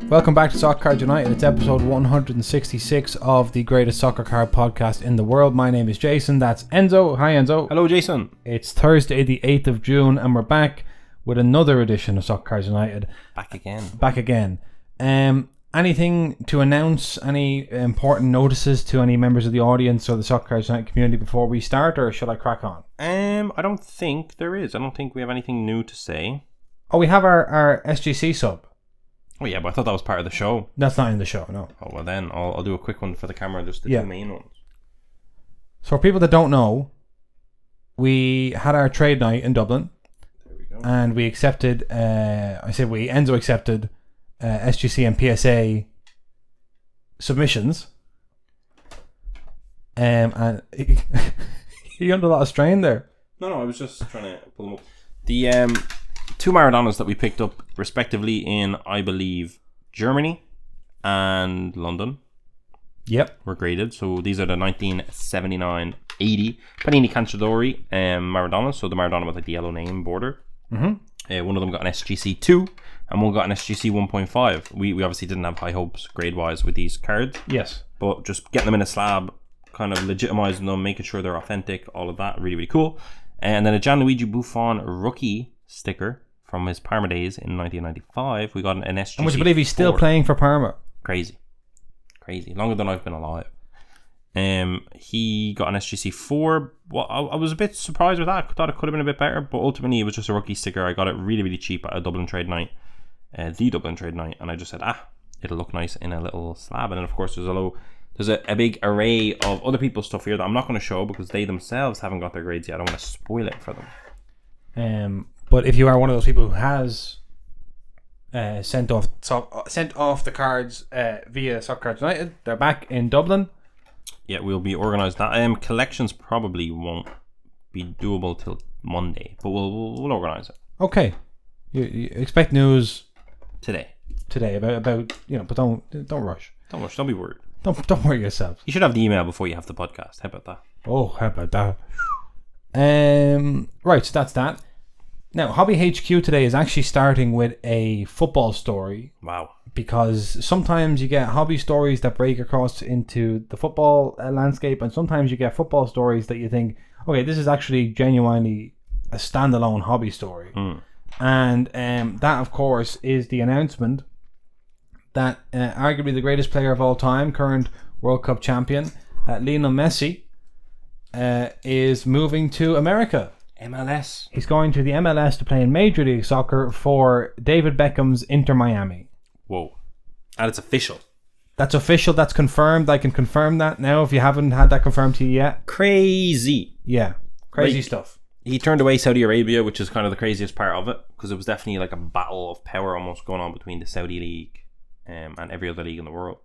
Welcome back to Soccer Cards United. It's episode 166 of the greatest soccer card podcast in the world. My name is Jason. That's Enzo. Hi, Enzo. Hello, Jason. It's Thursday, the 8th of June, and we're back with another edition of Soccer Cards United. Back again. Anything to announce? Any important notices to any members of the audience or the Soccer Cards United community before we start, or should I crack on? I don't think there is. I don't think we have anything new to say. Oh, we have our SGC sub. Oh yeah, but I thought that was part of the show. That's not in the show, no. Oh well, then I'll do a quick one for the camera, just the two main ones. So for people that don't know, we had our trade night in Dublin. There we go. And we accepted, Enzo accepted SGC and PSA submissions. And you're under a lot of strain there. No, I was just trying to pull them up. The two Maradonas that we picked up respectively in, I believe, Germany and London. Yep. Were graded. So these are the 1979-80 Panini Calciatore Maradona. So the Maradona with like the yellow name border. Mm-hmm. One of them got an SGC 2 and one got an SGC 1.5. We obviously didn't have high hopes grade-wise with these cards. Yes. But just getting them in a slab, kind of legitimizing them, making sure they're authentic, all of that, really, really cool. And then a Gianluigi Buffon rookie sticker from his Parma days in 1995. We got an SGC. And would you believe he's still playing for Parma? Crazy. Longer than I've been alive. He got an SGC 4. Well, I was a bit surprised with that. I thought it could have been a bit better, but ultimately it was just a rookie sticker. I got it really, really cheap at a Dublin trade night. The Dublin trade night. And I just said, it'll look nice in a little slab. And then, of course, there's a big array of other people's stuff here that I'm not going to show because they themselves haven't got their grades yet. I don't want to spoil it for them. But if you are one of those people who has sent off the cards via Soccer Cards United, they're back in Dublin. Yeah, we'll be organised that. Collections probably won't be doable till Monday, but we'll organise it. Okay, you expect news today about but don't rush. Don't rush. Don't be worried. Don't worry yourself. You should have the email before you have the podcast. How about that? Oh, how about that? Right, so that's that. Now, Hobby HQ today is actually starting with a football story. Wow. Because sometimes you get hobby stories that break across into the football landscape, and sometimes you get football stories that you think, okay, this is actually genuinely a standalone hobby story. And that, of course, is the announcement that arguably the greatest player of all time, current World Cup champion, Lionel Messi, is moving to America. MLS. He's going to the MLS to play in Major League Soccer for David Beckham's Inter Miami. Whoa. And it's official. That's official. That's confirmed. I can confirm that now if you haven't had that confirmed to you yet. Crazy. Yeah. Crazy stuff. He turned away Saudi Arabia, which is kind of the craziest part of it, because it was definitely like a battle of power almost going on between the Saudi League and every other league in the world.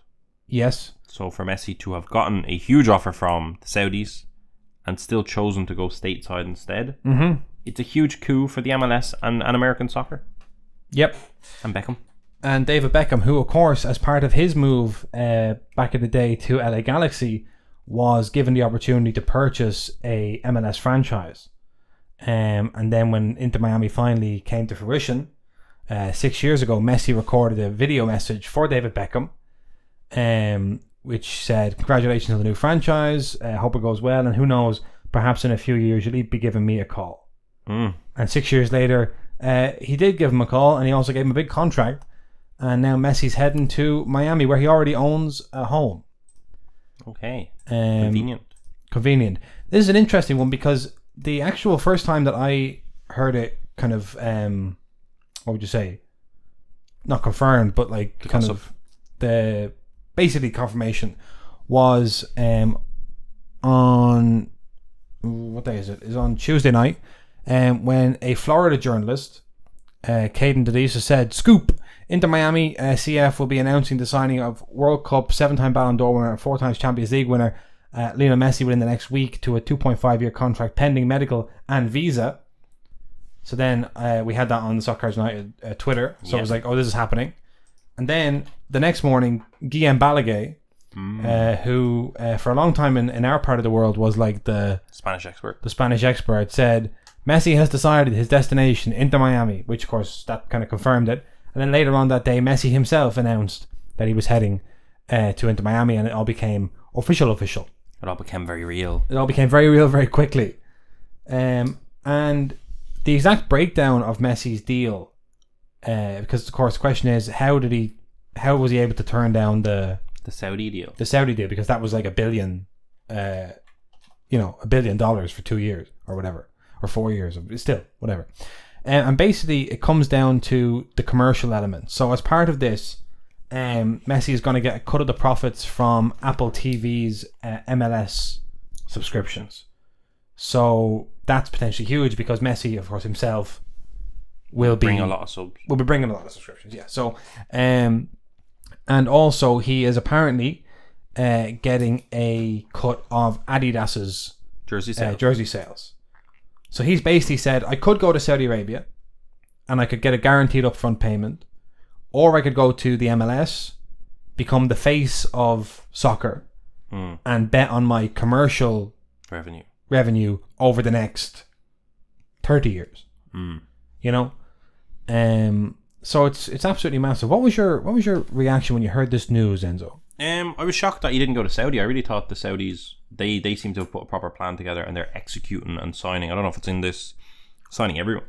Yes. So for Messi to have gotten a huge offer from the Saudis and still chosen to go stateside instead, it's a huge coup for the MLS and American soccer. Yep. And Beckham. And David Beckham, who, of course, as part of his move back in the day to LA Galaxy, was given the opportunity to purchase a MLS franchise. And then when Inter Miami finally came to fruition, 6 years ago, Messi recorded a video message for David Beckham, which said, "Congratulations on the new franchise. Hope it goes well. And who knows, perhaps in a few years you'll be giving me a call." And 6 years later, he did give him a call, and he also gave him a big contract. And now Messi's heading to Miami, where he already owns a home. Okay. Convenient. This is an interesting one because the actual first time that I heard it kind of, what would you say? Not confirmed, but like kind of the basically confirmation was on, what day is it? It's on Tuesday night, when a Florida journalist, Caden Dedisa, said, "Scoop! Inter Miami CF will be announcing the signing of World Cup 7-time Ballon d'Or winner and 4 times Champions League winner Lionel Messi within the next week to a 2.5-year contract pending medical and visa." So then we had that on the Soccer Cards United Twitter. So it was like, oh, this is happening. And then the next morning, Guillaume Balaguer, who for a long time in our part of the world was like the Spanish expert, said Messi has decided his destination, Inter Miami, which of course that kind of confirmed it. And then later on that day, Messi himself announced that he was heading to Inter Miami, and it all became official. It all became very real. It all became very real very quickly. And the exact breakdown of Messi's deal, because of course the question is, how was he able to turn down the Saudi deal? The Saudi deal, because that was like $1 billion, $1 billion for 2 years or whatever, or 4 years, still whatever. And basically it comes down to the commercial element. So as part of this, Messi is going to get a cut of the profits from Apple TV's MLS subscriptions. So that's potentially huge, because Messi, of course, himself will be bringing a lot of subs. Will be bringing a lot of subscriptions. Yeah. So, and also he is apparently getting a cut of Adidas's jersey sales. So he's basically said, I could go to Saudi Arabia, and I could get a guaranteed upfront payment, or I could go to the MLS, become the face of soccer, and bet on my commercial revenue over the next 30 years. So it's absolutely massive. What was your reaction when you heard this news, Enzo? I was shocked that he didn't go to Saudi. I really thought the Saudis, they seem to have put a proper plan together, and they're executing and signing. I don't know if it's in this, signing everyone.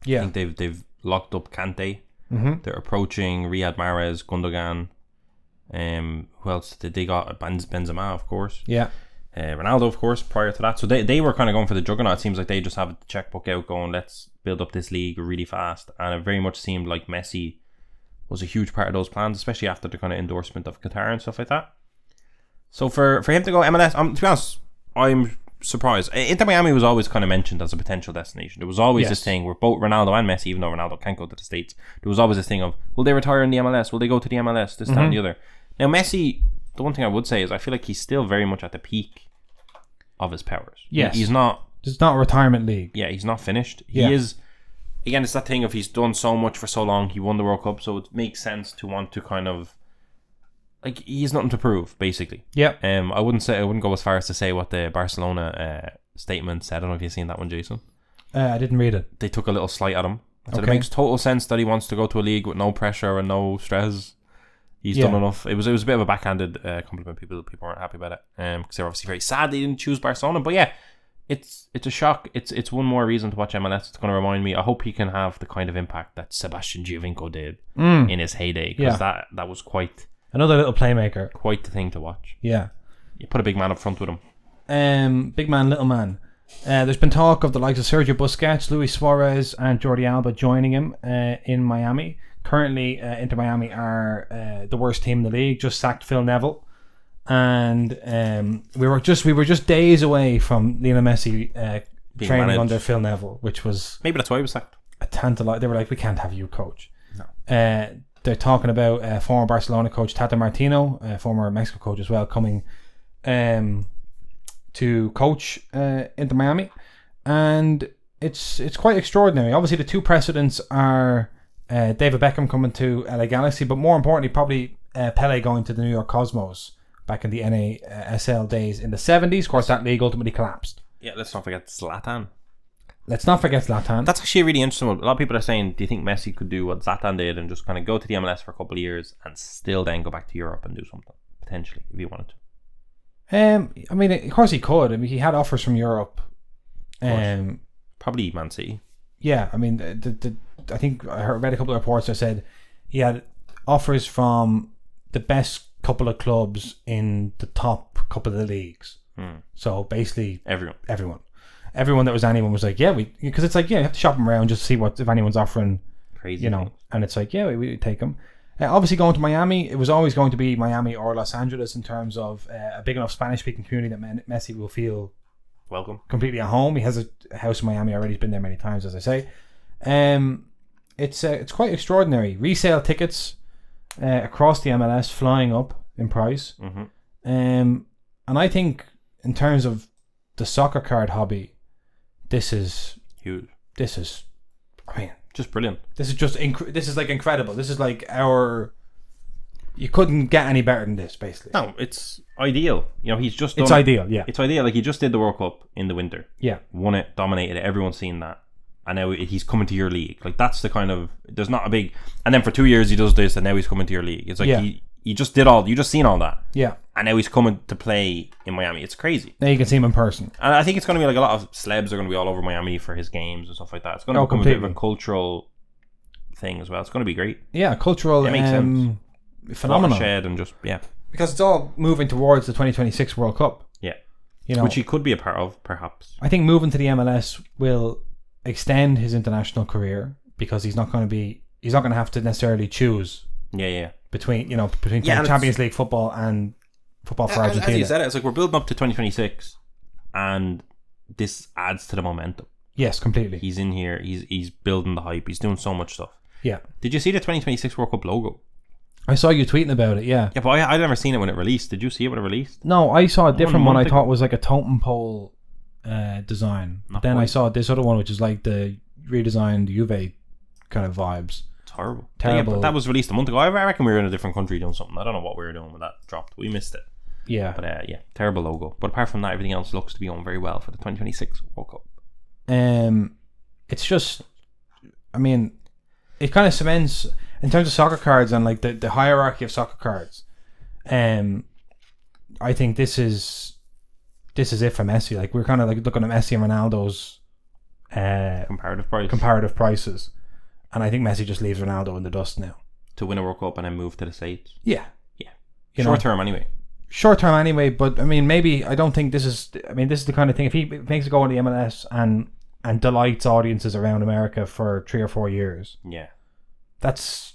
Yeah, I think they've locked up Kante. They're approaching Riyad Mahrez, Gundogan. Who else did they got? Benzema, of course. Yeah. Ronaldo, of course, prior to that. So they were kind of going for the juggernaut. It seems like they just have the checkbook out going, let's build up this league really fast. And it very much seemed like Messi was a huge part of those plans, especially after the kind of endorsement of Qatar and stuff like that. So for him to go MLS, to be honest, I'm surprised. Inter Miami was always kind of mentioned as a potential destination. There was always this thing where both Ronaldo and Messi, even though Ronaldo can't go to the States, there was always this thing of, will they retire in the MLS? Will they go to the MLS? This, that, and the other. Now Messi, the one thing I would say is I feel like he's still very much at the peak of his powers. Yes. He's not... It's not a retirement league. Yeah, he's not finished. He is... Again, it's that thing of he's done so much for so long. He won the World Cup, so it makes sense to want to kind of... Like, he has nothing to prove, basically. Yeah. I wouldn't go as far as to say what the Barcelona statement said. I don't know if you've seen that one, Jason. I didn't read it. They took a little slight at him. So it makes total sense that he wants to go to a league with no pressure and no stress. He's done enough. It was a bit of a backhanded compliment. People weren't happy about it because they're obviously very sad they didn't choose Barcelona. But yeah, it's a shock. It's one more reason to watch MLS. It's going to remind me. I hope he can have the kind of impact that Sebastian Giovinco did in his heyday, because that was quite another little playmaker. Quite the thing to watch. Yeah, you put a big man up front with him. Big man, little man. There's been talk of the likes of Sergio Busquets, Luis Suarez, and Jordi Alba joining him in Miami. Currently, Inter Miami are the worst team in the league. Just sacked Phil Neville, and we were just days away from Lionel Messi training managed under Phil Neville, which was maybe that's why he was sacked. A tantalizing. They were like, we can't have you, coach. No. They're talking about former Barcelona coach Tata Martino, former Mexico coach as well, coming to coach Inter Miami, and it's quite extraordinary. Obviously, the two precedents are David Beckham coming to LA Galaxy, but more importantly, probably Pele going to the New York Cosmos back in the NASL days in the 70s. Of course, that league ultimately collapsed. Yeah, let's not forget Zlatan. That's actually really interesting. A lot of people are saying, do you think Messi could do what Zlatan did and just kind of go to the MLS for a couple of years and still then go back to Europe and do something, potentially, if he wanted to? I mean, of course he could. I mean, he had offers from Europe. Probably Man City. Yeah, I mean, I think I read a couple of reports that said he had offers from the best couple of clubs in the top couple of the leagues. So basically, everyone that was anyone was like, yeah, because it's like, yeah, you have to shop them around just to see if anyone's offering crazy, and it's like, yeah, we take them. Obviously, going to Miami, it was always going to be Miami or Los Angeles in terms of a big enough Spanish-speaking community that Messi will feel welcome, completely at home. He has a house in Miami already. He's been there many times, as I say. It's quite extraordinary. Resale tickets across the MLS flying up in price. And I think in terms of the soccer card hobby, this is huge. This is, I mean, just brilliant. This is just this is like incredible. This is like you couldn't get any better than this, basically. No, it's ideal. He's just ideal. Yeah, it's ideal. Like, he just did the World Cup in the winter. Yeah, won it, dominated it. Everyone's seen that, and now he's coming to your league. Like, that's the kind of, there's not a big, and then for 2 years he does this, and now he's coming to your league. It's like you just did all, you just seen all that. Yeah. And now he's coming to play in Miami. It's crazy. Now you can see him in person. And I think it's going to be like a lot of celebs are going to be all over Miami for his games and stuff like that. It's going to become a bit of a cultural thing as well. It's going to be great. Yeah, cultural phenomenon. Shed and just, yeah. Because it's all moving towards the 2026 World Cup. Yeah. You know, which he could be a part of, perhaps. I think moving to the MLS will extend his international career because he's not going to have to necessarily choose. Yeah. Between Champions League football and football for Argentina. As you said, it's like we're building up to 2026, and this adds to the momentum. Yes, completely. He's in here. He's building the hype. He's doing so much stuff. Yeah. Did you see the 2026 World Cup logo? I saw you tweeting about it. Yeah. Yeah, but I'd never seen it when it released. Did you see it when it released? No, I saw a different one. I thought was like a totem pole design. But then I saw this other one, which is like the redesigned Juve kind of vibes. It's horrible. Terrible. Yeah, but that was released a month ago. I reckon we were in a different country doing something. I don't know what we were doing when that dropped. We missed it. Yeah. But yeah, terrible logo. But apart from that, everything else looks to be going very well for the 2026 World Cup. It's just, I mean, it kind of cements in terms of soccer cards and like the hierarchy of soccer cards. I think this is it for Messi. Like, we're kind of like looking at Messi and Ronaldo's comparative prices, and I think Messi just leaves Ronaldo in the dust now to win a World Cup and then move to the States. Yeah. Short term anyway. But I mean, maybe I don't think this is. I mean, this is the kind of thing. If he makes a go in the MLS and delights audiences around America for 3 or 4 years, yeah, that's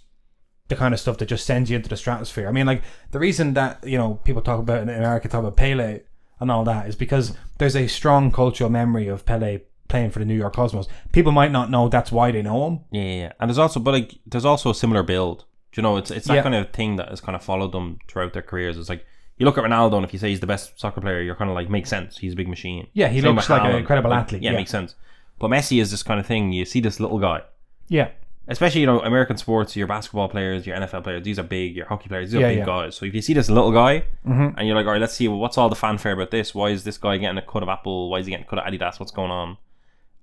the kind of stuff that just sends you into the stratosphere. I mean, like, the reason that, you know, people talk about in America, talk about Pele and all that, is because there's a strong cultural memory of Pele playing for the New York Cosmos. People might not know that's why they know him. Yeah. And there's also a similar build. Do you know, it's that kind of thing that has kind of followed them throughout their careers. It's like, you look at Ronaldo, and if you say he's the best soccer player, you're kind of like, makes sense. He's a big machine. Yeah, he looks like an incredible athlete. Yeah, makes sense. But Messi is this kind of thing. You see this little guy. Yeah. Especially, you know, American sports, your basketball players, your NFL players, these are big, your hockey players, these are big guys. So if you see this little guy, and you're like, all right, let's see, what's all the fanfare about this? Why is this guy getting a cut of Apple? Why is he getting a cut of Adidas? What's going on?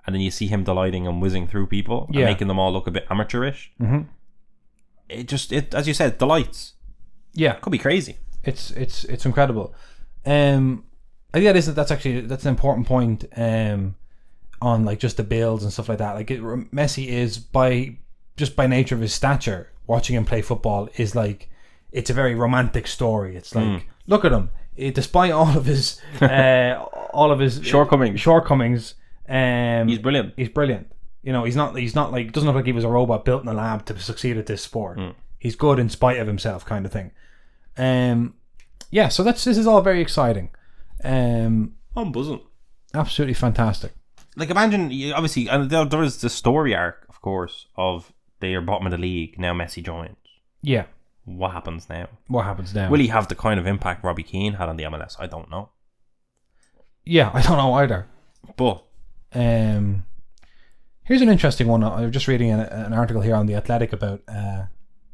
And then you see him delighting and whizzing through people and making them all look a bit amateurish. It as you said, delights. Yeah. It could be crazy. It's incredible. I think that's an important point on like just the builds and stuff like that. Like, Messi is by nature of his stature, watching him play football is like, it's a very romantic story. It's like, look at him, despite all of his shortcomings. He's brilliant. You know, he's not like, it doesn't look like he was a robot built in a lab to succeed at this sport. He's good in spite of himself, kind of thing. So this is all very exciting. I'm buzzing. Absolutely fantastic. Like, imagine, obviously, and there is the story arc, of course, of they are bottom of the league, now Messi joins. Yeah. What happens now? Will he have the kind of impact Robbie Keane had on the MLS? I don't know. Yeah, I don't know either. But here's an interesting one. I was just reading an article here on The Athletic about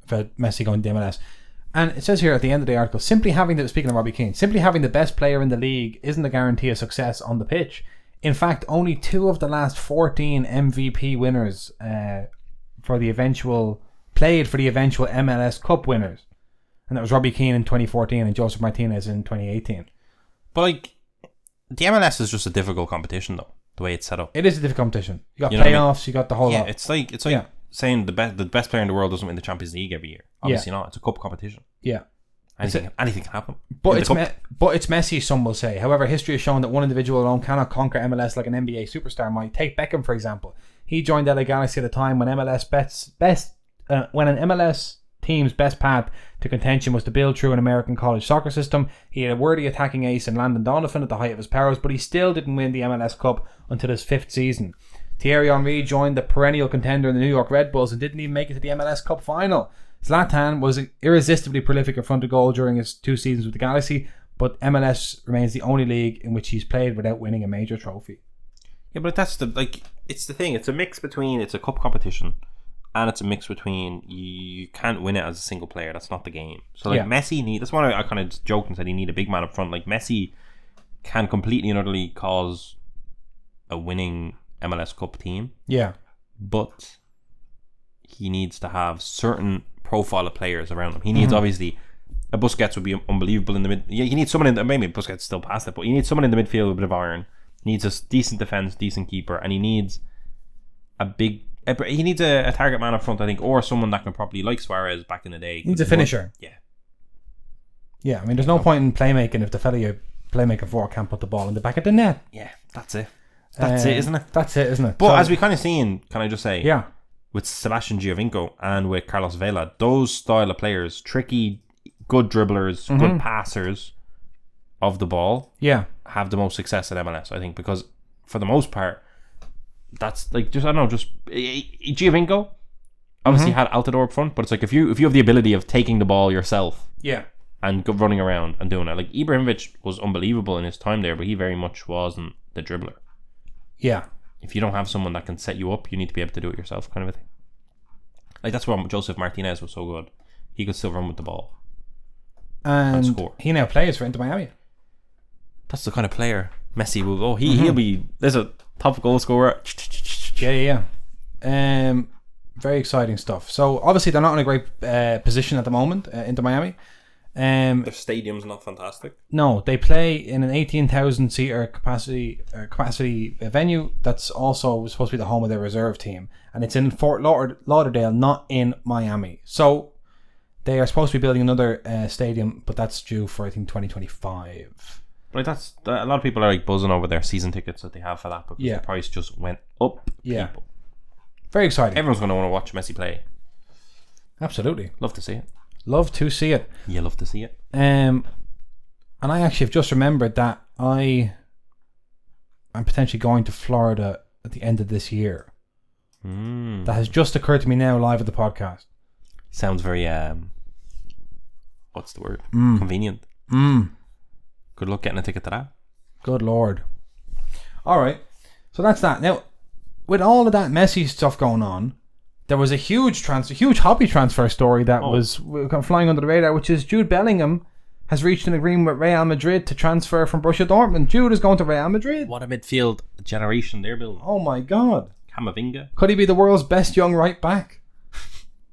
Messi going to the MLS. And it says here at the end of the article, speaking of Robbie Keane, simply having the best player in the league isn't a guarantee of success on the pitch. In fact, only 2 of the last 14 MVP winners played for the eventual MLS Cup winners. And that was Robbie Keane in 2014 and Joseph Martinez in 2018. But like, the MLS is just a difficult competition though, the way it's set up. It is a difficult competition. You got playoffs, you got the whole lot. It's like saying the best player in the world doesn't win the Champions League every year. Obviously not. It's a cup competition. Yeah. Anything can happen. But it's Messi, some will say. However, history has shown that one individual alone cannot conquer MLS like an NBA superstar might. Take Beckham, for example. He joined LA Galaxy at a time when an MLS team's best path to contention was to build through an American college soccer system. He had a worthy attacking ace in Landon Donovan at the height of his powers, but he still didn't win the MLS Cup until his 5th season. Thierry Henry joined the perennial contender in the New York Red Bulls and didn't even make it to the MLS Cup final. Zlatan was irresistibly prolific in front of goal during his 2 seasons with the Galaxy, but MLS remains the only league in which he's played without winning a major trophy. Yeah, but it's the thing. It's a mix between, it's a cup competition, and it's a mix between you can't win it as a single player. That's not the game. So Messi that's why I kind of joked and said he need a big man up front. Like, Messi can completely and utterly cause a winning MLS Cup team. Yeah. but he needs to have certain profile of players around him. He needs obviously a Busquets would be unbelievable in the mid. Yeah, you need someone in the, maybe Busquets still past it, but you need someone in the midfield with a bit of iron. He needs a decent defense, decent keeper, and he needs he needs a target man up front, I think, or someone that can probably, like Suarez back in the day. He needs a finisher. Yeah, I mean, there's no point in playmaking if the fella you're playmaking for can't put the ball in the back of the net. Yeah, that's it. That's it, isn't it? That's it, isn't it? But as we kind of seen, can I just say, yeah, with Sebastian Giovinco and with Carlos Vela, those style of players, tricky, good dribblers, good passers of the ball, have the most success at MLS, I think, because for the most part, that's like just, I don't know, just Giovinco obviously had Altidore up front, but it's like if you have the ability of taking the ball yourself, and running around and doing it, like Ibrahimovic was unbelievable in his time there, but he very much wasn't the dribbler. Yeah. If you don't have someone that can set you up, you need to be able to do it yourself, kind of a thing. Like that's why Joseph Martinez was so good. He could still run with the ball and score. He now plays for Inter Miami. That's the kind of player Messi will go. He'll be. There's a top goal scorer. Yeah. Very exciting stuff. So obviously they're not in a great position at the moment. Inter Miami. Their stadium's not fantastic. No, they play in an 18,000 seater capacity venue that's also supposed to be the home of their reserve team, and it's in Fort Lauderdale, not in Miami. So they are supposed to be building another stadium, but that's due for I think 2025. Like that's a lot of people are like buzzing over their season tickets that they have for that because the price just went up. Yeah, people. Very exciting. Everyone's going to want to watch Messi play. Absolutely, love to see it. Love to see it. You love to see it. And I actually have just remembered that I'm potentially going to Florida at the end of this year. That has just occurred to me now live at the podcast. Sounds very what's the word? Convenient. Good luck getting a ticket to that. Good Lord. Alright. So that's that. Now, with all of that Messi stuff going on, there was a huge hobby transfer story that was flying under the radar, which is Jude Bellingham has reached an agreement with Real Madrid to transfer from Borussia Dortmund. Jude is going to Real Madrid. What a midfield generation they're building. Oh my God. Camavinga. Could he be the world's best young right back?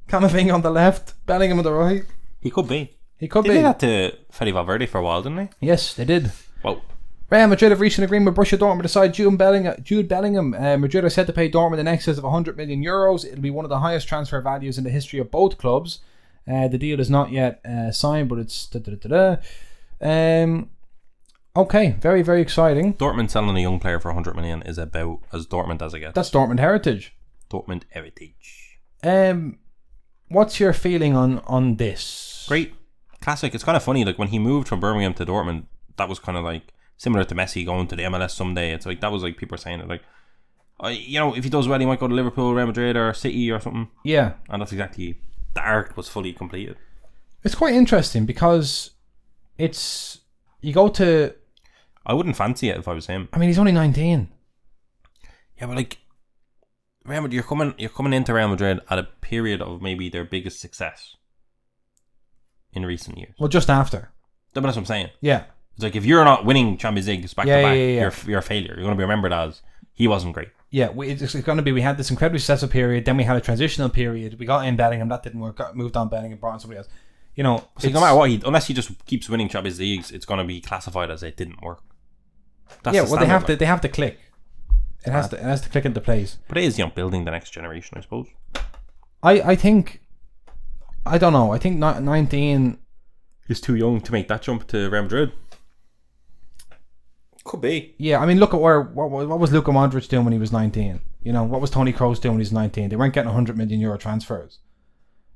Camavinga on the left, Bellingham on the right. He could be. He could be. They did that to Fede Valverde for a while, didn't they? Yes, they did. Whoa. Real Madrid have reached an agreement with Borussia Dortmund to sign Jude Bellingham. Madrid are set to pay Dortmund in excess of 100 million euros. It'll be one of the highest transfer values in the history of both clubs. The deal is not yet signed, but it's okay, very, very exciting. Dortmund selling a young player for 100 million is about as Dortmund as it gets. That's Dortmund heritage. Dortmund heritage. What's your feeling on this? Great. Classic. It's kind of funny, like when he moved from Birmingham to Dortmund, that was kind of like similar to Messi going to the MLS someday. It's like that was like people are saying it like, if he does well, he might go to Liverpool, Real Madrid, or City or something. Yeah, and that's exactly the arc was fully completed. It's quite interesting because you go to. I wouldn't fancy it if I was him. I mean, he's only 19. Yeah, but like, Real Madrid, you're coming into Real Madrid at a period of maybe their biggest success in recent years. Well, just after. But that's what I'm saying. Yeah. It's like if you're not winning Champions Leagues back to back, you're a failure. You're going to be remembered as he wasn't great. Yeah, it's going to be. We had this incredibly successful period, then we had a transitional period. We got in Bellingham, that didn't work. Moved on Bellingham, brought in somebody else. So no matter what, unless he just keeps winning Champions Leagues, it's going to be classified as it didn't work. That's they have to click. It has to click into place. But it is building the next generation, I suppose. I think I don't know. I think 19 is too young to make that jump to Real Madrid. Could be. Yeah, I mean, look at what was Luka Modric doing when he was 19? What was Toni Kroos doing when he was 19? They weren't getting 100 million euro transfers.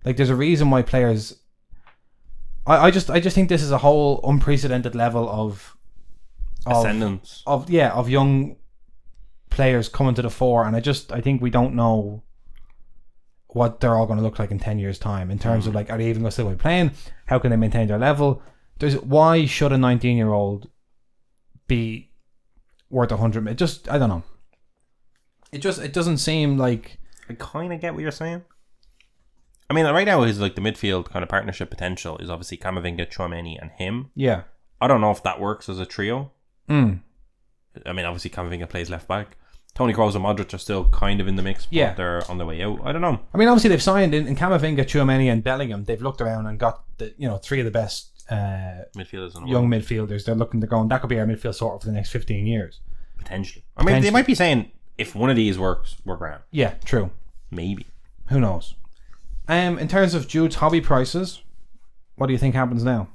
Like, there's a reason why players. I just think this is a whole unprecedented level of ascendance of young players coming to the fore, and I think we don't know what they're all going to look like in 10 years' time in terms of like, are they even going to still be playing? How can they maintain their level? Why should a 19-year-old be worth 100 million? I don't know. It doesn't seem like. I kind of get what you're saying. I mean, right now his like the midfield kind of partnership potential is obviously Camavinga, Tchouaméni, and him. Yeah. I don't know if that works as a trio. I mean, obviously Camavinga plays left back. Toni Kroos and Modric are still kind of in the mix, but Yeah. they're on their way out. I don't know. I mean, obviously they've signed in Camavinga, Tchouaméni and Bellingham. They've looked around and got three of the best Midfielders in the young world, midfielders. They're looking to go, and that could be our midfield sort of for the next 15 years. potentially. I mean, they might be saying if one of these works, we're grand. Yeah, true. Maybe. Who knows? In terms of Jude's hobby prices, what do you think happens now?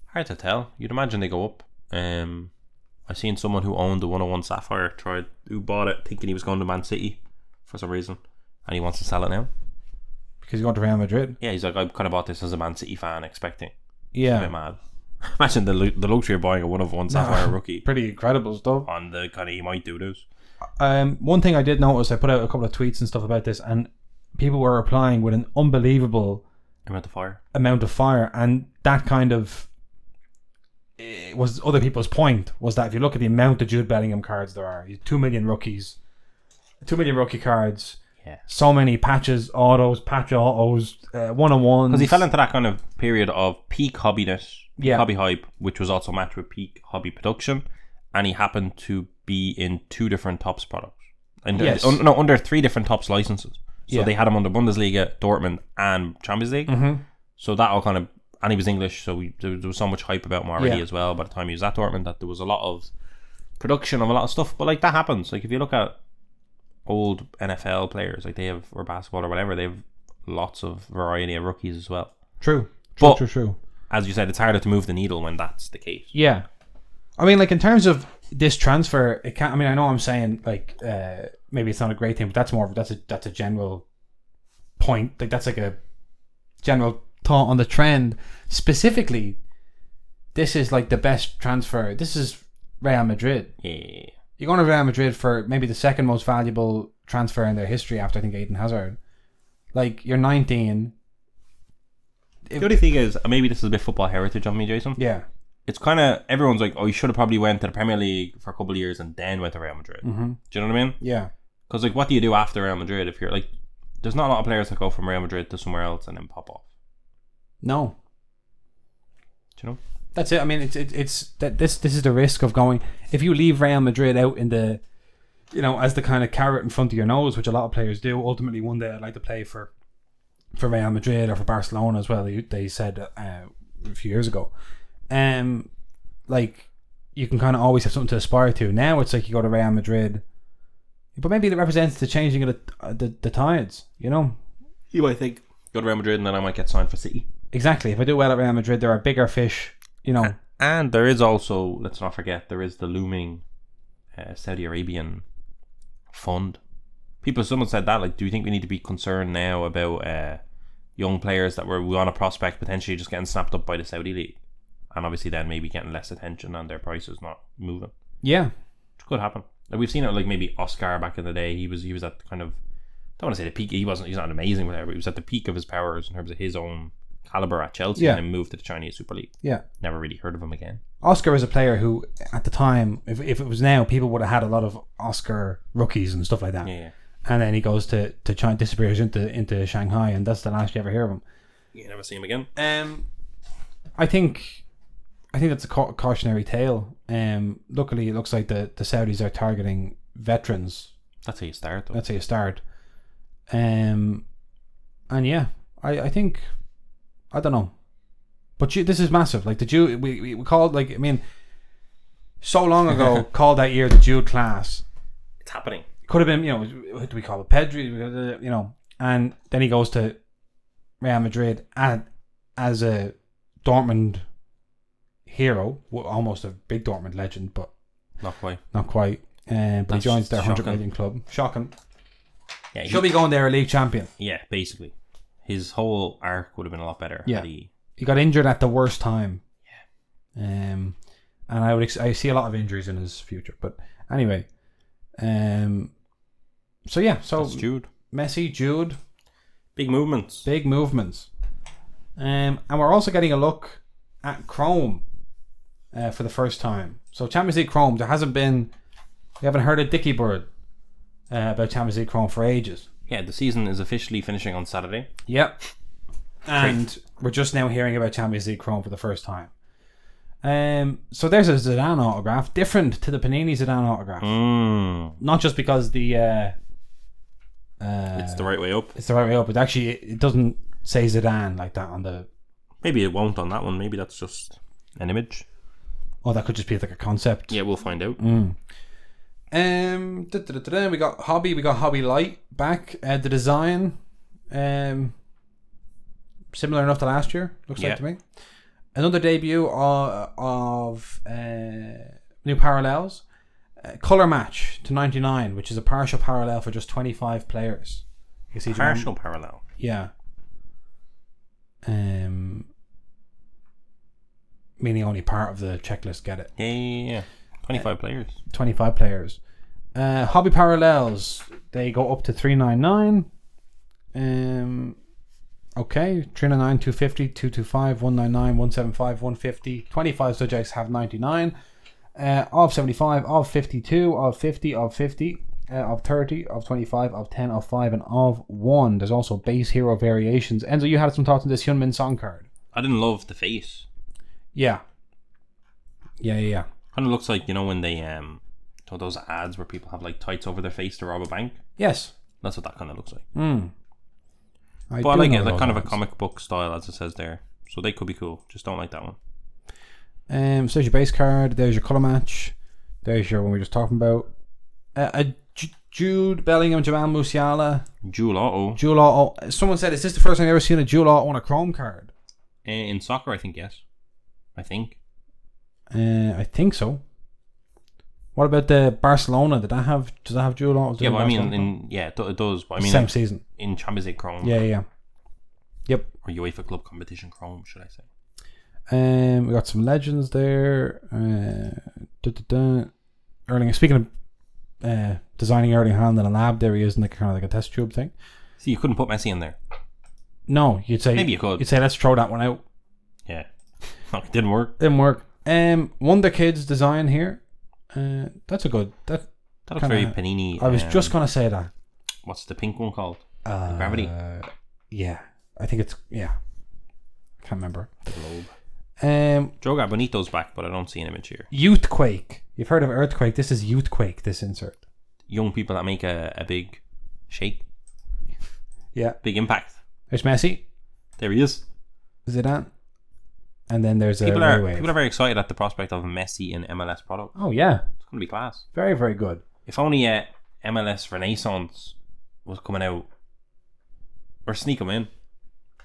Hard to tell. You'd imagine they go up. I seen someone who owned the 101 Sapphire who bought it thinking he was going to Man City for some reason, and he wants to sell it now. Because you going to Real Madrid? Yeah, he's like, I kind of bought this as a Man City fan, expecting. Yeah. It's a bit mad. Imagine the luxury of buying a 101 Sapphire rookie Pretty incredible stuff. on the kind of he might do this. One thing I did notice, I put out a couple of tweets and stuff about this, and people were replying with an unbelievable Amount of fire. and that kind of was other people's point, was that if you look at the amount of Jude Bellingham cards there are, 2 million rookies, 2 million rookie cards, Yeah. so many patch autos, one-on-ones. Because he fell into that kind of period of peak hobbiness, Yeah. hobby hype, which was also matched with peak hobby production, and he happened to be in 2 different Tops products. And Yes. under 3 different Tops licenses. So Yeah. they had him under Bundesliga, Dortmund, and Champions League. Mm-hmm. So that all kind of, and he was English, so there was so much hype about him already Yeah. as well. By the time he was at Dortmund, that there was a lot of production of a lot of stuff. But like that happens. Like if you look at old NFL players, like they have, or basketball or whatever, they have lots of variety of rookies as well. True. But- True. As you said, it's harder to move the needle when that's the case. Yeah. I mean, like, in terms of this transfer, it can't. I mean, I know I'm saying, like, maybe it's not a great thing, but that's a general point. Like, that's like a general thought on the trend. Specifically, this is like the best transfer. This is Real Madrid. Yeah. You're going to Real Madrid for maybe the second most valuable transfer in their history after, I think, Eden Hazard. Like, you're 19. The only thing is, maybe this is a bit football heritage on me, Jason. Yeah. It's kind of, everyone's like, oh, you should have probably went to the Premier League for a couple of years and then went to Real Madrid. Mm-hmm. Do you know what I mean? Yeah. Because like, what do you do after Real Madrid if you're like, there's not a lot of players that go from Real Madrid to somewhere else and then pop off. No. Do you know? That's it. I mean, it's that this is the risk of going. If you leave Real Madrid out in the, as the kind of carrot in front of your nose, which a lot of players do. Ultimately, one day I'd like to play for Real Madrid or for Barcelona as well. They said a few years ago. Like, you can kind of always have something to aspire to. Now it's like you go to Real Madrid, but maybe it represents the changing of the tides. You might think go to Real Madrid and then I might get signed for City. Exactly. If I do well at Real Madrid, there are bigger fish. And there is also, let's not forget, there is the looming Saudi Arabian fund. Someone said that, like, do you think we need to be concerned now about young players that we want a prospect potentially just getting snapped up by the Saudi league, and obviously then maybe getting less attention and their prices not moving? Yeah, which could happen. Like, we've seen it, like maybe Oscar back in the day. He was at kind of, I don't want to say the peak. He's not an amazing player, but he was at the peak of his powers in terms of his own caliber at Chelsea, and then moved to the Chinese Super League. Yeah, never really heard of him again. Oscar was a player who, at the time, if it was now, people would have had a lot of Oscar rookies and stuff like that. Yeah. And then he goes to China, disappears into Shanghai, and that's the last you ever hear of him. You never see him again. I think that's a cautionary tale. Luckily, it looks like the Saudis are targeting veterans. That's how you start, though. That's how you start. And yeah, I think, I don't know, but this is massive. Like the Jude, we called, like, I mean, so long ago, called that year the Jude class. It's happening. Could have been, what do we call it, Pedri, and then he goes to Real Madrid as a Dortmund hero, almost a big Dortmund legend, but not quite. But he joins their 100 million club. Shocking. Yeah, Should be going there a league champion. Yeah, basically, his whole arc would have been a lot better. Yeah, had he got injured at the worst time. Yeah, and I see a lot of injuries in his future. But anyway, so that's Jude, Messi, Jude, big movements, and we're also getting a look at Chrome for the first time. So Champions League Chrome, we haven't heard a dicky bird about Champions League Chrome for ages. Yeah, the season is officially finishing on Saturday. Yep. And we're just now hearing about Champions League Chrome for the first time. So there's a Zidane autograph, different to the Panini Zidane autograph. Not just because the it's the right way up. It's the right way up. But actually, it doesn't say Zidane like that on the. Maybe it won't on that one. Maybe that's just an image. Oh, that could just be like a concept. Yeah, we'll find out. We got Hobby Light back. The design, similar enough to last year. Looks like to me. Another debut of New Parallels. Color match to 99, which is a partial parallel for just 25 players. You can see partial parallel. Yeah. Meaning only part of the checklist get it. Yeah. 25 players. 25 players. Hobby parallels, they go up to 399. Okay, 399, 250, 225, 199, 175, 150. 25 subjects have 99. Of 75, of 52, of 50, of 50, of 30, of 25, of 10, of 5, and of 1. There's also base hero variations. Enzo, you had some thoughts on this Hyunmin Song card. I didn't love the face. Yeah. Kind of looks like, when they those ads where people have like tights over their face to rob a bank. Yes. That's what that kind of looks like. But I like it, like kind of a comic book style, as it says there. So they could be cool. Just don't like that one. So there's your base card. There's your color match. There's your one we were just talking about. Jude, Bellingham, Jamal Musiala. Jewel Auto. Someone said, is this the first time I've ever seen a Jewel Auto on a Chrome card? In soccer, I think yes. I think so. What about the Barcelona? Does that have Jewel Autos? Yeah, I mean, it does. But I mean, same season in Champions League Chrome. Yeah. Yep. Or UEFA Club Competition Chrome, should I say? We got some legends there. Erling. Speaking of designing Erling Haaland in a lab, there he is in the kind of like a test tube thing. See, you couldn't put Messi in there. No, you'd say maybe you could. You'd say let's throw that one out. Yeah, it didn't work. Wonder Kids design here. That's a good. That looks very Panini. I was just gonna say that. What's the pink one called? Gravity. Yeah, I think it's Can't remember. The Globe. Joe Bonito's back, but I don't see an image here. Youthquake. You've heard of Earthquake. This is Youthquake, this insert. Young people that make a big shake. Yeah. Big impact. There's Messi. There he is. Zidane. And then there's people are very excited at the prospect of Messi in MLS product. Oh, yeah. It's going to be class. Very, very good. If only MLS Renaissance was coming out. Or sneak him in.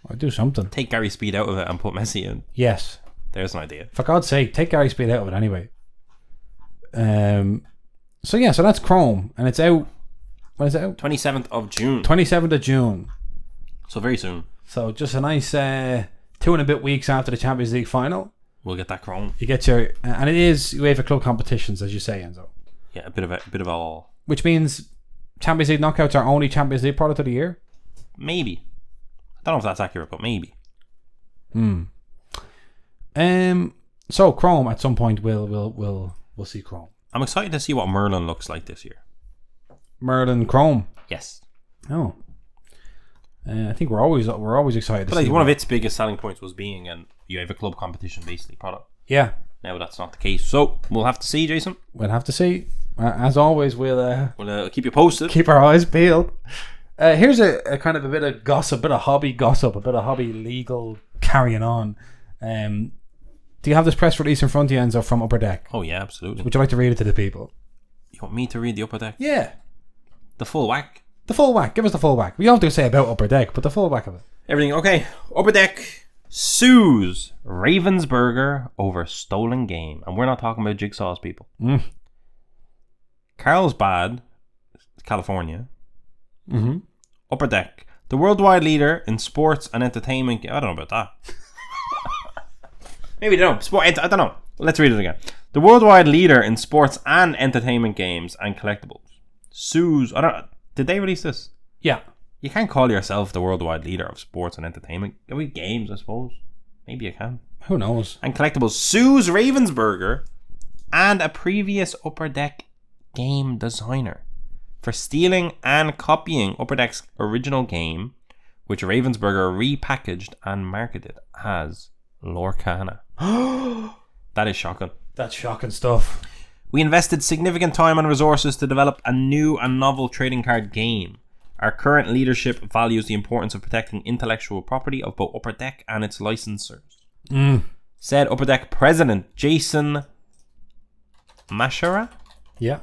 I'd do something. Take Gary Speed out of it and put Messi in. Yes. There's an idea. For God's sake, take Gary Speed out of it anyway. So that's Chrome, and it's out. When is it out? 27th of June. 27th of June. So very soon. So just a nice 2 and a bit weeks after the Champions League final. We'll get that Chrome. You get your, and it is UEFA club competitions, as you say, Enzo. Yeah, a bit of all. Which means Champions League knockouts are only Champions League product of the year. Maybe. I don't know if that's accurate, but maybe. So Chrome at some point we'll see Chrome. I'm excited to see what Merlin looks like this year. Merlin Chrome. Yes. Oh. I think we're always excited. But one of its biggest selling points was being an UEFA club competition basically product. Yeah. Now that's not the case, so we'll have to see, Jason. We'll have to see. As always, we'll keep you posted. Keep our eyes peeled. Here's a kind of a bit of gossip, a bit of hobby gossip, a bit of hobby legal carrying on. Do you have this press release in front of you, Enzo, from Upper Deck? Oh yeah, absolutely. Would you like to read it to the people? You want me to read the Upper Deck? Yeah. The full whack? The full whack. Give us the full whack. We don't have to say about Upper Deck, but the full whack of it. Everything okay. Upper Deck sues Ravensburger over stolen game. And we're not talking about Jigsaw's people. Carlsbad, California. Upper Deck, the worldwide leader in sports and entertainment. I don't know about that. Maybe they don't. I don't know. Let's read it again. The worldwide leader in sports and entertainment games and collectibles sues. Did they release this? Yeah. You can't call yourself the worldwide leader of sports and entertainment. Games, I suppose. Maybe you can. Who knows? And collectibles sues Ravensburger and a previous Upper Deck game designer for stealing and copying Upper Deck's original game, which Ravensburger repackaged and marketed as Lorcana. That is shocking. That's shocking stuff. We invested significant time and resources to develop a new and novel trading card game. Our current leadership values the importance of protecting intellectual property of both Upper Deck and its licensors. Said Upper Deck President Jason Mashara. Yeah.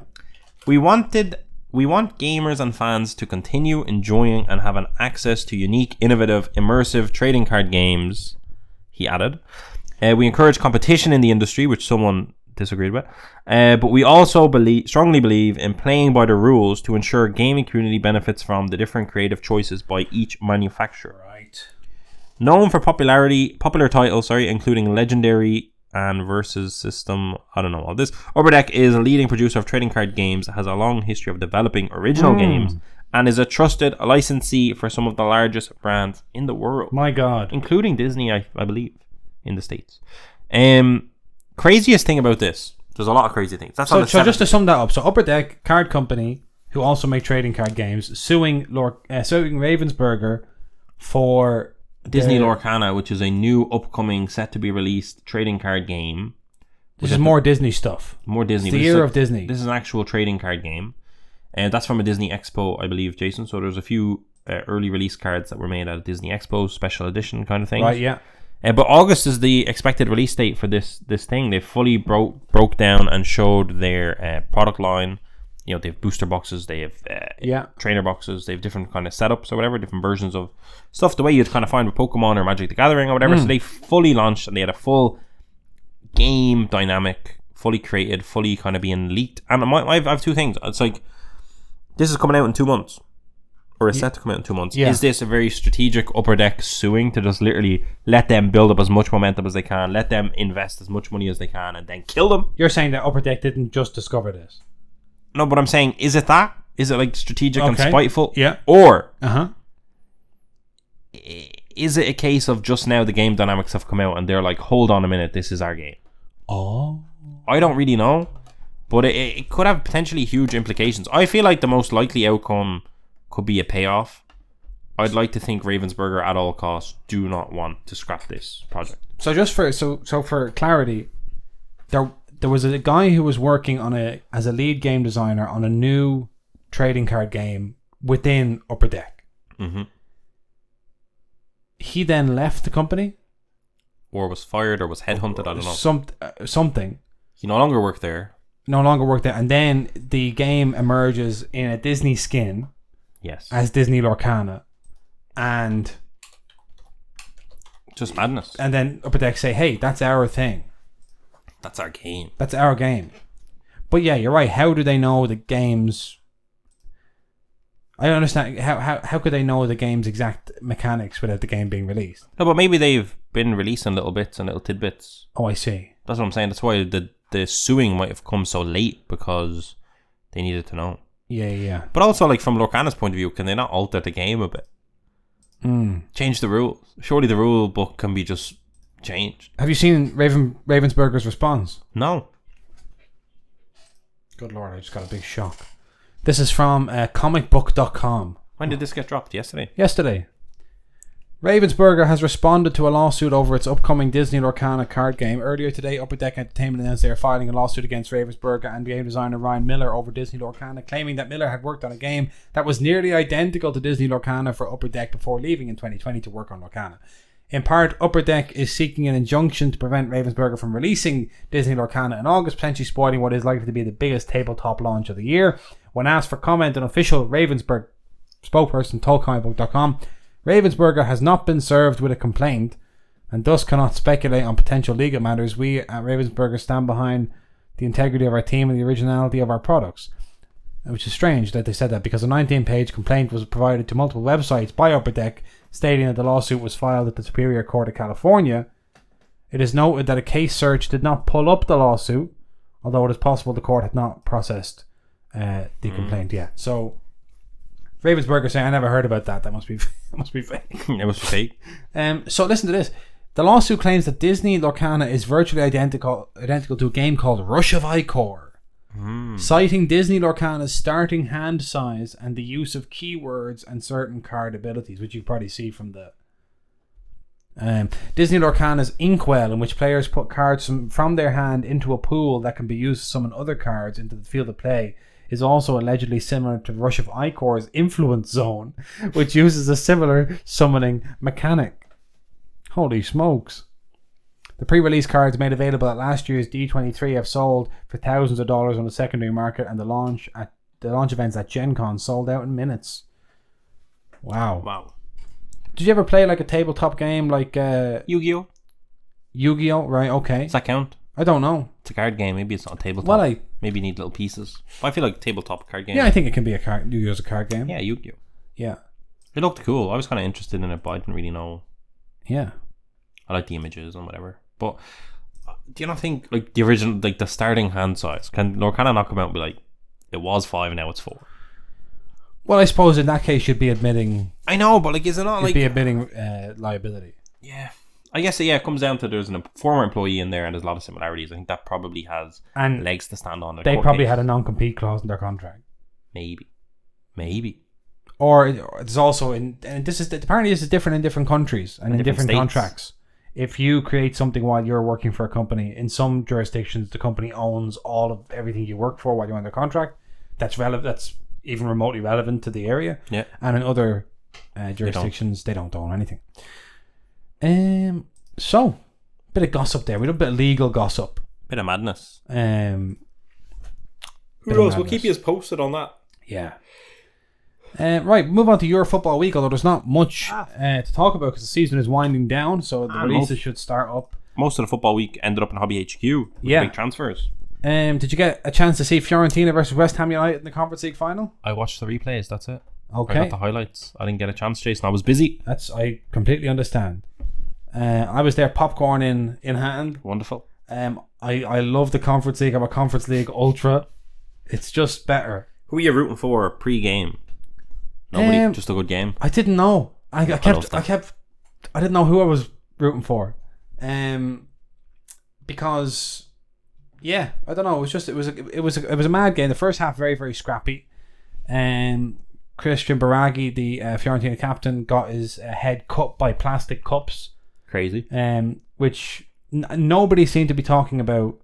We want gamers and fans to continue enjoying and having access to unique, innovative, immersive trading card games, he added. We encourage competition in the industry, which someone disagreed with. But we also strongly believe in playing by the rules to ensure gaming community benefits from the different creative choices by each manufacturer. Right. Known for popular titles, including Legendary and Versus System, I don't know all this. Upper Deck is a leading producer of trading card games, has a long history of developing original games, and is a trusted licensee for some of the largest brands in the world. My God. Including Disney, I believe, in the States. Craziest thing about this, there's a lot of crazy things. That's so just to sum that up, so Upper Deck card company, who also make trading card games, suing Ravensburger for Disney Lorcana, which is a new upcoming set to be released trading card game. This is more Disney stuff. More Disney. It's the year of Disney. This is an actual trading card game, and that's from a Disney Expo, I believe, Jason. So there's a few early release cards that were made at a Disney Expo special edition kind of thing. Right. Yeah. But August is the expected release date for this thing. They fully broke down and showed their product line. You know, they have booster boxes, they have trainer boxes, they have different kind of setups or whatever, different versions of stuff, the way you'd kind of find with Pokemon or Magic the Gathering or whatever. So they fully launched and they had a full game dynamic, fully created, fully kind of being leaked. And I have two things. It's like, this is coming out in 2 months. Or is set to come out in 2 months. Yeah. Is this a very strategic Upper Deck suing to just literally let them build up as much momentum as they can, let them invest as much money as they can, and then kill them? You're saying that Upper Deck didn't just discover this? No, but I'm saying, is it that? Is it like strategic and spiteful? Yeah. Or is it a case of just now the game dynamics have come out and they're like, hold on a minute, this is our game? Oh. I don't really know. But it could have potentially huge implications. I feel like the most likely outcome could be a payoff. I'd like to think Ravensburger at all costs do not want to scrap this project. So just for for clarity, there was a guy who was working on as a lead game designer on a new trading card game within Upper Deck. Mm-hmm. He then left the company, or was fired, or was headhunted. I don't know. Something. He no longer worked there. And then the game emerges in a Disney skin. Yes. As Disney Lorcana. And just madness. And then Upper Deck say, hey, that's our thing. That's our game. That's our game. But yeah, you're right. How do they know the game's... I don't understand. How could they know the game's exact mechanics without the game being released? No, but maybe they've been releasing little bits and little tidbits. Oh, I see. That's what I'm saying. That's why the suing might have come so late, because they needed to know. Yeah. But also, like, from Lorcana's point of view, can they not alter the game a bit? Change the rules. Surely the rule book can be just changed. Have you seen Ravensburger's response? No. Good Lord, I just got a big shock. This is from comicbook.com. When did this get dropped? Yesterday? Yesterday. Ravensburger has responded to a lawsuit over its upcoming Disney Lorcana card game. Earlier today, Upper Deck Entertainment announced they are filing a lawsuit against Ravensburger and game designer Ryan Miller over Disney Lorcana, claiming that Miller had worked on a game that was nearly identical to Disney Lorcana for Upper Deck before leaving in 2020 to work on Lorcana. In part, Upper Deck is seeking an injunction to prevent Ravensburger from releasing Disney Lorcana in August, potentially spoiling what is likely to be the biggest tabletop launch of the year. When asked for comment, an official Ravensburger spokesperson told comicbook.com, Ravensburger has not been served with a complaint and thus cannot speculate on potential legal matters. We at Ravensburger stand behind the integrity of our team and the originality of our products. Which is strange that they said that, because a 19-page complaint was provided to multiple websites by Upper Deck stating that the lawsuit was filed at the Superior Court of California. It is noted that a case search did not pull up the lawsuit, although it is possible the court had not processed the complaint yet. So Ravensburger saying, I never heard about that. That must be fake. It must be fake. So listen to this. The lawsuit claims that Disney Lorcana is virtually identical to a game called Rush of Icor, citing Disney Lorcana's starting hand size and the use of keywords and certain card abilities, which you probably see from the Disney Lorcana's Inkwell, in which players put cards from their hand into a pool that can be used to summon other cards into the field of play, is also allegedly similar to Rush of Ichor's Influence Zone, which uses a similar summoning mechanic. Holy smokes. The pre-release cards made available at last year's D23 have sold for thousands of dollars on the secondary market, and the launch events at Gen Con sold out in minutes. Wow. Did you ever play like a tabletop game like Yu-Gi-Oh? Yu-Gi-Oh? Right, okay. Does that count? I don't know. It's a card game. Maybe it's not a tabletop. Well, maybe you need little pieces. But I feel like tabletop card game. Yeah, I think it can be a card. Yu-Gi-Oh's a card game. Yeah, Yu-Gi-Oh. Yeah. It looked cool. I was kind of interested in it, but I didn't really know. Yeah. I like the images and whatever. But do you not think like the original, like the starting hand size, can Lorcana not come out and be like, it was 5 and now it's 4? Well, I suppose in that case you'd be admitting. I know, but like, is it not you'd like be admitting liability? Yeah, I guess it comes down to there's a former employee in there and there's a lot of similarities. I think that probably has legs to stand on. They probably had a non-compete clause in their contract. Maybe. Or there's also apparently this is different in different countries and in different contracts. If you create something while you're working for a company, in some jurisdictions the company owns all of everything you work for while you're under contract. That's relevant. That's even remotely relevant to the area. Yeah. And in other jurisdictions, they don't own anything. So, bit of gossip there. We did a bit of legal gossip. Bit of madness. Who knows? We'll keep you posted on that. Yeah. Right, move on to your football week, although there's not much to talk about because the season is winding down, so the releases should start up. Most of the football week ended up in Hobby HQ with big transfers. Did you get a chance to see Fiorentina versus West Ham United in the Conference League final? I watched the replays, that's it. Okay. I got the highlights. I didn't get a chance, Jason. I was busy. I completely understand. I was there, popcorn in hand. Wonderful. I love the Conference League. I'm a Conference League ultra. It's just better. Who are you rooting for pre-game? Nobody, just a good game. I didn't know. I didn't know who I was rooting for. Because I don't know. It was a mad game. The first half very, very scrappy. Christian Baraghi, the Fiorentina captain, got his head cut by plastic cups. Crazy. Which nobody seemed to be talking about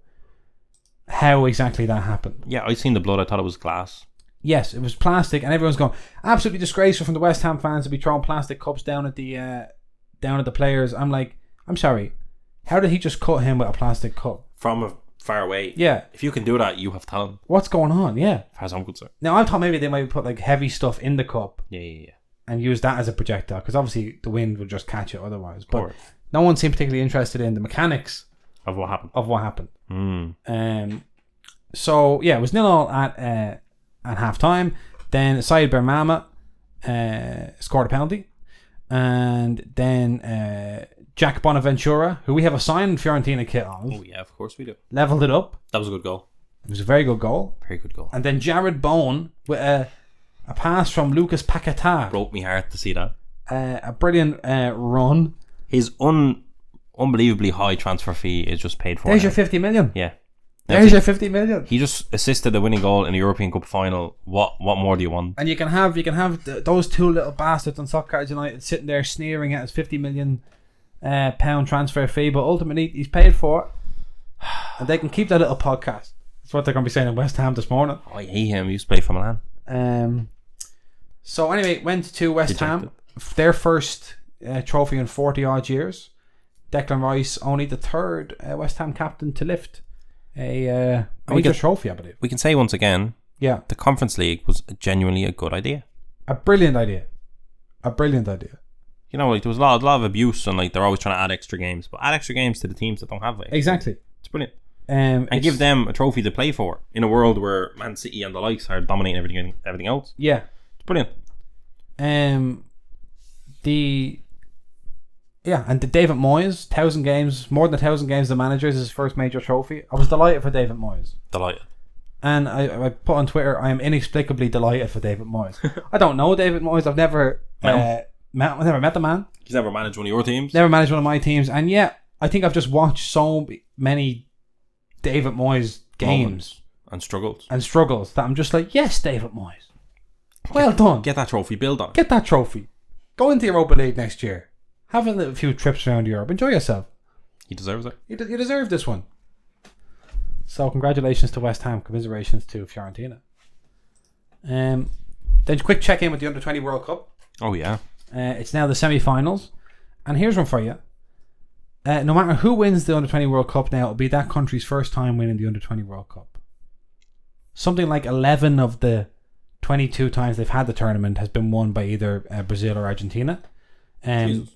how exactly that happened. Yeah, I seen the blood. I thought it was glass. Yes, it was plastic, and everyone's going absolutely disgraceful from the West Ham fans to be throwing plastic cups down at the players. I'm like, I'm sorry, how did he just cut him with a plastic cup from far away? Yeah, if you can do that, you have talent. What's going on? Yeah, as far as I'm concerned. Now I thought maybe they might put like heavy stuff in the cup. Yeah. And use that as a projectile because obviously the wind would just catch it otherwise. But no one seemed particularly interested in the mechanics of what happened. So yeah, it was 0-0 at half time. Then Said Bermama scored a penalty, and then Jack Bonaventura, who we have a signed Fiorentina kit on. Oh yeah, of course we do. Leveled it up. That was a good goal. It was a very good goal. Very good goal. And then Jared Bowen with a pass from Lucas Paquetá. Broke me heart to see that. A brilliant run. His unbelievably high transfer fee is just paid for. There's your 50 million. Yeah. There's your 50 million. He just assisted the winning goal in the European Cup final. What more do you want? And you can have those two little bastards on Soccer United sitting there sneering at his 50 million pound transfer fee, but ultimately he's paid for it, and they can keep that little podcast. That's what they're going to be saying in West Ham this morning. Oh, I hate him. He used to play for Milan. So anyway, went to West Ham, their first trophy in 40 odd years. Declan Rice, only the third West Ham captain to lift a major trophy, I believe. We can say once again, the Conference League was genuinely a good idea. A brilliant idea. You know, like there was a lot of abuse, and like they're always trying to add extra games, but add extra games to the teams that don't have it. Exactly. It's brilliant. And give them a trophy to play for in a world where Man City and the likes are dominating everything else. Yeah, it's brilliant. And the David Moyes, 1,000 games, more than 1,000 games as manager, is his first major trophy. I was delighted for David Moyes. Delighted. And I put on Twitter, I am inexplicably delighted for David Moyes. I don't know David Moyes. I've never met the man. He's never managed one of your teams. Never managed one of my teams. And yet, I think I've just watched so many David Moyes games and struggles that I'm just like, yes, David Moyes. Well done. Get that trophy. Build on. Get that trophy. Go into Europa League next year. Have a few trips around Europe. Enjoy yourself. He deserves it. You deserve this one. So congratulations to West Ham. Commiserations to Fiorentina. Then quick check-in with the Under-20 World Cup. Oh, yeah. It's now the semi-finals. And here's one for you. No matter who wins the Under-20 World Cup now, it'll be that country's first time winning the Under-20 World Cup. Something like 11 of the 22 times they've had the tournament has been won by either Brazil or Argentina.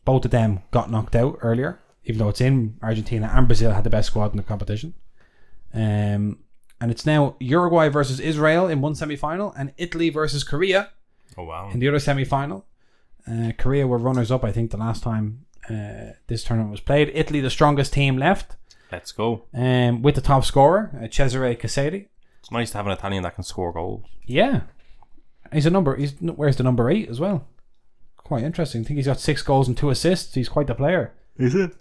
Both of them got knocked out earlier, even though it's in Argentina, and Brazil had the best squad in the competition. And it's now Uruguay versus Israel in one semi-final and Italy versus Korea in the other semi-final. Korea were runners-up, I think, the last time this tournament was played. Italy, the strongest team left. Let's go. With the top scorer, Cesare Cassetti. It's nice to have an Italian that can score goals. Yeah. He's wears the number 8 as well. Quite interesting. I think he's got 6 goals and 2 assists. He's quite the player. Is it?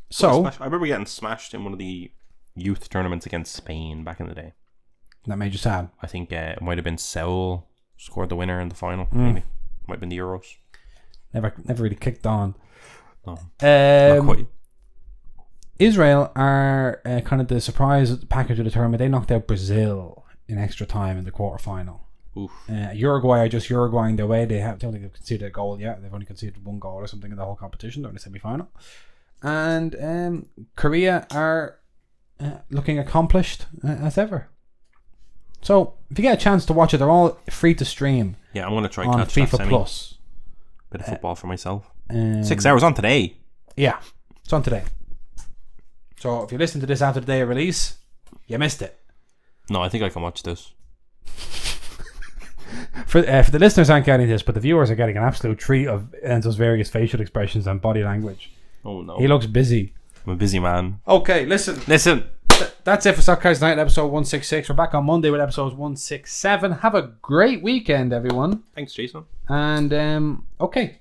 So I remember getting smashed in one of the youth tournaments against Spain back in the day. That made you sad. I think it might have been Seoul scored the winner in the final. Maybe might have been the Euros. Never really kicked on. No, not quite. Israel are kind of the surprise package of the tournament. They knocked out Brazil in extra time in the quarterfinal. Uruguay are just Uruguaying their way. Don't think they've conceded a goal yet. They've only conceded 1 goal or something in the whole competition during the semi-final. And Korea are looking accomplished as ever. So if you get a chance to watch it, they're all free to stream. Yeah, I'm going to try on catch FIFA that semi. Plus. Bit of football for myself. 6 hours on today. Yeah, it's on today. So if you listen to this after the day of release, you missed it. No, I think I can watch this. For the listeners aren't getting this, but the viewers are getting an absolute treat of Enzo's various facial expressions and body language. Oh no. He looks busy. I'm a busy man. Okay, listen. That's it for Soccer's Night, episode 166. We're back on Monday with episodes 167. Have a great weekend, everyone. Thanks, Jason. And, okay.